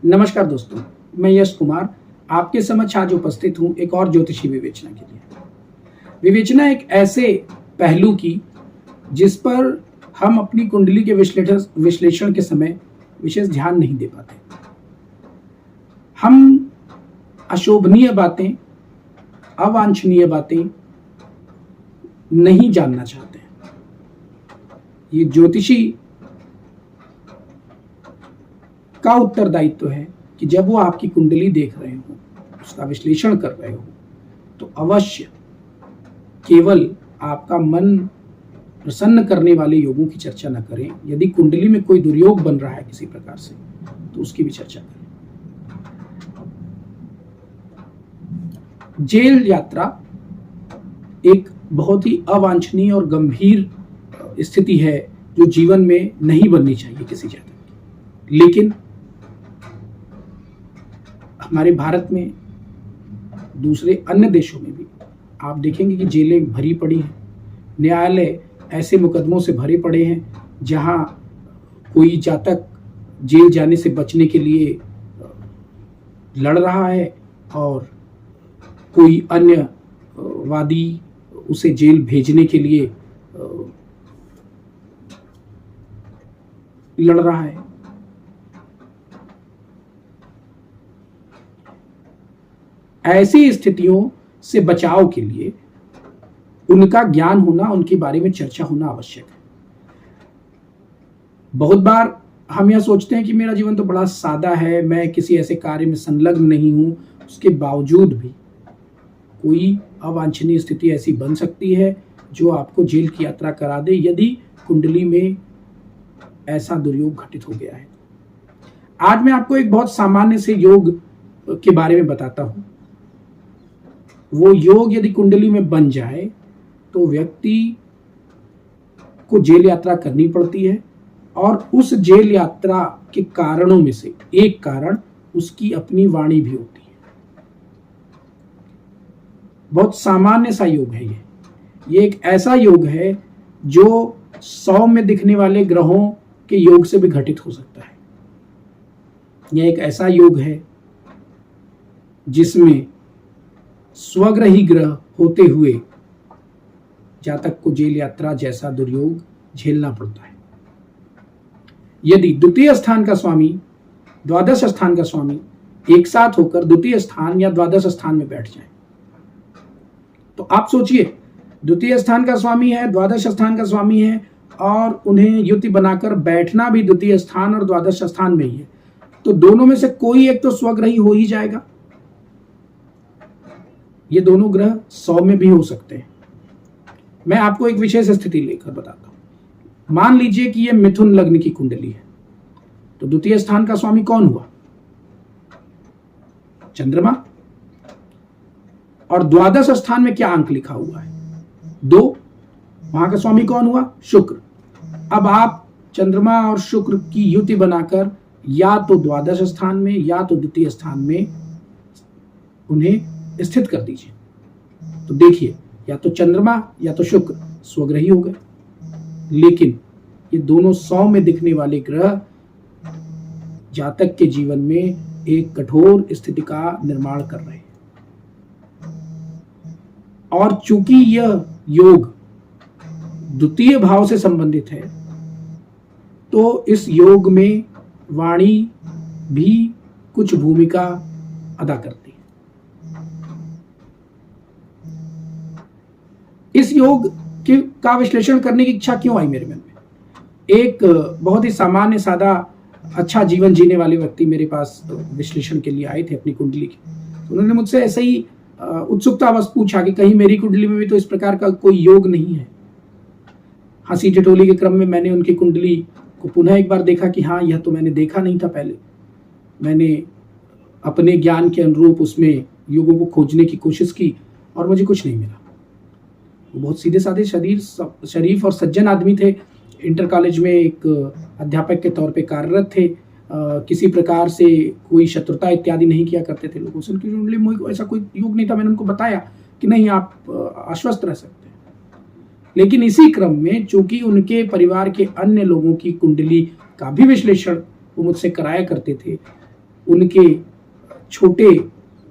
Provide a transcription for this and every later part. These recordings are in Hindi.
नमस्कार दोस्तों, मैं यश कुमार आपके समक्ष आज उपस्थित हूँ एक और ज्योतिषी विवेचना के लिए। विवेचना एक ऐसे पहलू की जिस पर हम अपनी कुंडली के विश्लेषण के समय विशेष ध्यान नहीं दे पाते। हम अशोभनीय बातें, अवांछनीय बातें नहीं जानना चाहते हैं। ये ज्योतिषी का उत्तरदायित्व है कि जब वो आपकी कुंडली देख रहे हो, उसका विश्लेषण कर रहे हो, तो अवश्य केवल आपका मन प्रसन्न करने वाले योगों की चर्चा न करें। यदि कुंडली में कोई दुर्योग बन रहा है किसी प्रकार से, तो उसकी भी चर्चा करें। जेल यात्रा एक बहुत ही अवांछनीय और गंभीर स्थिति है जो जीवन में नहीं बननी चाहिए किसी जातक की। लेकिन हमारे भारत में, दूसरे अन्य देशों में भी आप देखेंगे कि जेलें भरी पड़ी हैं। न्यायालय ऐसे मुकदमों से भरे पड़े हैं जहां कोई जातक जेल जाने से बचने के लिए लड़ रहा है और कोई अन्य वादी उसे जेल भेजने के लिए लड़ रहा है। ऐसी स्थितियों से बचाव के लिए उनका ज्ञान होना, उनके बारे में चर्चा होना आवश्यक है। बहुत बार हम यह सोचते हैं कि मेरा जीवन तो बड़ा सादा है, मैं किसी ऐसे कार्य में संलग्न नहीं हूं, उसके बावजूद भी कोई अवांछनीय स्थिति ऐसी बन सकती है जो आपको जेल की यात्रा करा दे, यदि कुंडली में ऐसा दुर्योग घटित हो गया है। आज मैं आपको एक बहुत सामान्य से योग के बारे में बताता हूं। वो योग यदि कुंडली में बन जाए तो व्यक्ति को जेल यात्रा करनी पड़ती है, और उस जेल यात्रा के कारणों में से एक कारण उसकी अपनी वाणी भी होती है। बहुत सामान्य सा योग है ये एक ऐसा योग है जो 100 में दिखने वाले ग्रहों के योग से भी घटित हो सकता है। यह एक ऐसा योग है जिसमें स्वग्रही ग्रह होते हुए जातक को जेल यात्रा जैसा दुर्योग झेलना पड़ता है। यदि द्वितीय स्थान का स्वामी, द्वादश स्थान का स्वामी एक साथ होकर द्वितीय स्थान या द्वादश स्थान में बैठ जाए, तो आप सोचिए, द्वितीय स्थान का स्वामी है, द्वादश स्थान का स्वामी है, और उन्हें युति बनाकर बैठना भी द्वितीय स्थान और द्वादश स्थान में ही है, तो दोनों में से कोई एक तो स्वग्रही हो ही जाएगा। ये दोनों ग्रह 100 में भी हो सकते हैं। मैं आपको एक विशेष स्थिति लेकर बताता हूं। मान लीजिए कि यह मिथुन लग्न की कुंडली है, तो द्वितीय स्थान का स्वामी कौन हुआ? चंद्रमा। और द्वादश स्थान में क्या अंक लिखा हुआ है? 2। वहां का स्वामी कौन हुआ? शुक्र। अब आप चंद्रमा और शुक्र की युति बनाकर या तो द्वादश स्थान में या तो द्वितीय स्थान में उन्हें स्थित कर दीजिए। तो देखिए, या तो चंद्रमा या तो शुक्र स्वग्रही हो गए, लेकिन ये दोनों 100 में दिखने वाले ग्रह जातक के जीवन में एक कठोर स्थिति का निर्माण कर रहे हैं। और चूंकि यह योग द्वितीय भाव से संबंधित है, तो इस योग में वाणी भी कुछ भूमिका अदा करती है। इस योग का विश्लेषण करने की इच्छा क्यों आई मेरे मन में? एक बहुत ही सामान्य सादा अच्छा जीवन जीने वाले व्यक्ति मेरे पास विश्लेषण के लिए आए थे अपनी कुंडली की। उन्होंने मुझसे ऐसे ही उत्सुकतावश पूछा कि कहीं मेरी कुंडली में भी तो इस प्रकार का कोई योग नहीं है। हंसी ठिठोली के क्रम में मैंने उनकी कुंडली को पुनः एक बार देखा कि हाँ, यह तो मैंने देखा नहीं था पहले। मैंने अपने ज्ञान के अनुरूप उसमें योगों को खोजने की कोशिश की और मुझे कुछ नहीं मिला। वो बहुत सीधे साधे शरीफ और सज्जन आदमी थे। इंटर कॉलेज में एक अध्यापक के तौर पे कार्यरत थे। किसी प्रकार से कोई शत्रुता इत्यादि नहीं किया करते थे लोगों से। उनकी कुंडली में ऐसा कोई योग नहीं था। मैंने उनको बताया कि नहीं, आप आश्वस्त रह सकते हैं। लेकिन इसी क्रम में चूंकि उनके परिवार के अन्य लोगों की कुंडली का भी विश्लेषण वो मुझसे कराया करते थे, उनके छोटे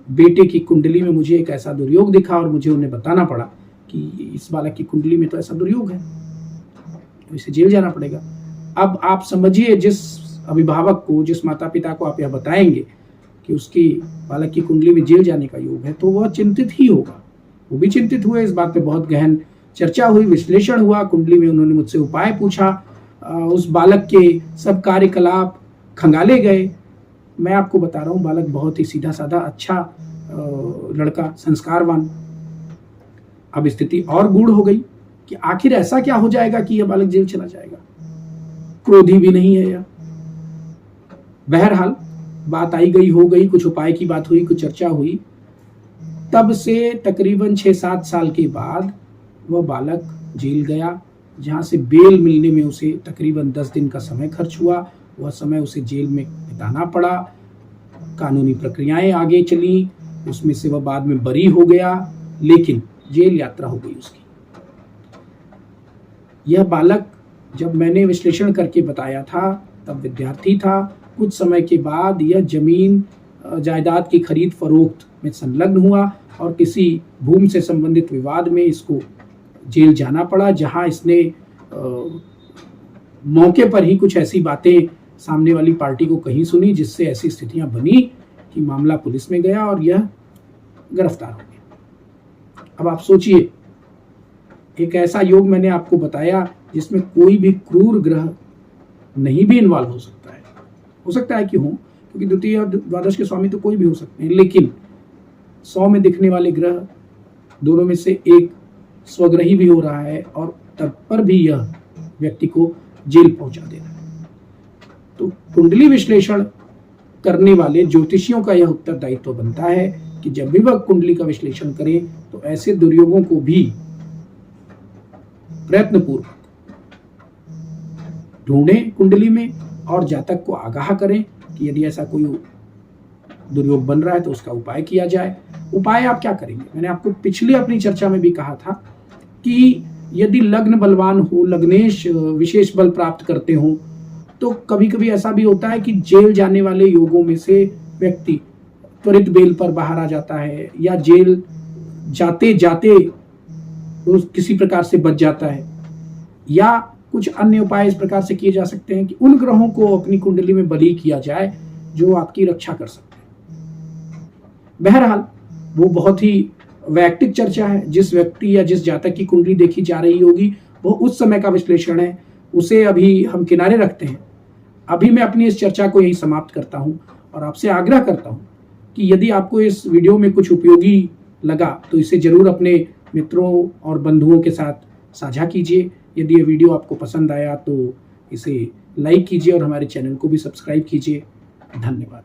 बेटे की कुंडली में मुझे एक ऐसा दुर्योग दिखा और मुझे उन्हें बताना पड़ा कि इस बालक की कुंडली में तो ऐसा दुर्योग है, तो इसे जेल जाना पड़ेगा। अब आप समझिए, जिस अभिभावक को, जिस माता पिता को आप यह बताएंगे कि उसकी बालक की कुंडली में जेल जाने का योग है, तो वह चिंतित ही होगा। वो भी चिंतित हुए, इस बात पे बहुत गहन चर्चा हुई, विश्लेषण हुआ, कुंडली में उन्होंने मुझसे उपाय पूछा, उस बालक के सब कार्यकलाप खंगाले गए। मैं आपको बता रहा हूँ, बालक बहुत ही सीधा साधा अच्छा लड़का, संस्कारवान। अब स्थिति और गूढ़ हो गई कि आखिर ऐसा क्या हो जाएगा कि यह बालक जेल चला जाएगा। क्रोधी भी नहीं है यह। बहरहाल बात आई गई, हो गई, कुछ उपाय की बात हुई, कुछ चर्चा हुई। तब से तकरीबन 6-7 साल के बाद वह बालक जेल गया, जहाँ से बेल मिलने में उसे तकरीबन 10 दिन का समय खर्च हुआ। वह समय उसे जेल में बिताना पड़ा, कानूनी प्रक्रियाएं आगे चली, उसमें से वह बाद में बरी हो गया, लेकिन जेल यात्रा हो गई उसकी। यह बालक, जब मैंने विश्लेषण करके बताया था, तब विद्यार्थी था। कुछ समय के बाद यह जमीन जायदाद की खरीद फरोख्त में संलग्न हुआ और किसी भूमि से संबंधित विवाद में इसको जेल जाना पड़ा, जहां इसने मौके पर ही कुछ ऐसी बातें सामने वाली पार्टी को कहीं सुनी, जिससे ऐसी स्थितियां बनी कि मामला पुलिस में गया और यह गिरफ्तार हो गया। अब आप सोचिए, एक ऐसा योग मैंने आपको बताया जिसमें कोई भी क्रूर ग्रह नहीं भी इन्वॉल्व हो सकता है कि हो, क्योंकि द्वितीय और द्वादश के स्वामी तो कोई भी हो सकते हैं, लेकिन 100 में दिखने वाले ग्रह, दोनों में से एक स्वग्रही भी हो रहा है और तब पर भी यह व्यक्ति को जेल पहुंचा दे रहा है। तो कुंडली विश्लेषण करने वाले ज्योतिषियों का यह उत्तरदायित्व बनता है कि जब भी वह कुंडली का विश्लेषण करें तो ऐसे दुर्योगों को भी प्रयत्नपूर्वक ढूंढें कुंडली में और जातक को आगाह करें कि यदि ऐसा कोई दुर्योग बन रहा है तो उसका उपाय किया जाए। उपाय आप क्या करेंगे? मैंने आपको पिछली अपनी चर्चा में भी कहा था कि यदि लग्न बलवान हो, लग्नेश विशेष बल प्राप्त करते हो, तो कभी कभी ऐसा भी होता है कि जेल जाने वाले योगों में से व्यक्ति त्वरित बेल पर बाहर आ जाता है, या जेल जाते जाते किसी प्रकार से बच जाता है, या कुछ अन्य उपाय इस प्रकार से किए जा सकते हैं कि उन ग्रहों को अपनी कुंडली में बली किया जाए जो आपकी रक्षा कर सकते हैं। बहरहाल वो बहुत ही वैयक्तिक चर्चा है। जिस व्यक्ति या जिस जातक की कुंडली देखी जा रही होगी वो उस समय का विश्लेषण है, उसे अभी हम किनारे रखते हैं। अभी मैं अपनी इस चर्चा को यही समाप्त करता हूं और आपसे आग्रह करता हूं कि यदि आपको इस वीडियो में कुछ उपयोगी लगा तो इसे जरूर अपने मित्रों और बंधुओं के साथ साझा कीजिए। यदि ये वीडियो आपको पसंद आया तो इसे लाइक कीजिए और हमारे चैनल को भी सब्सक्राइब कीजिए। धन्यवाद।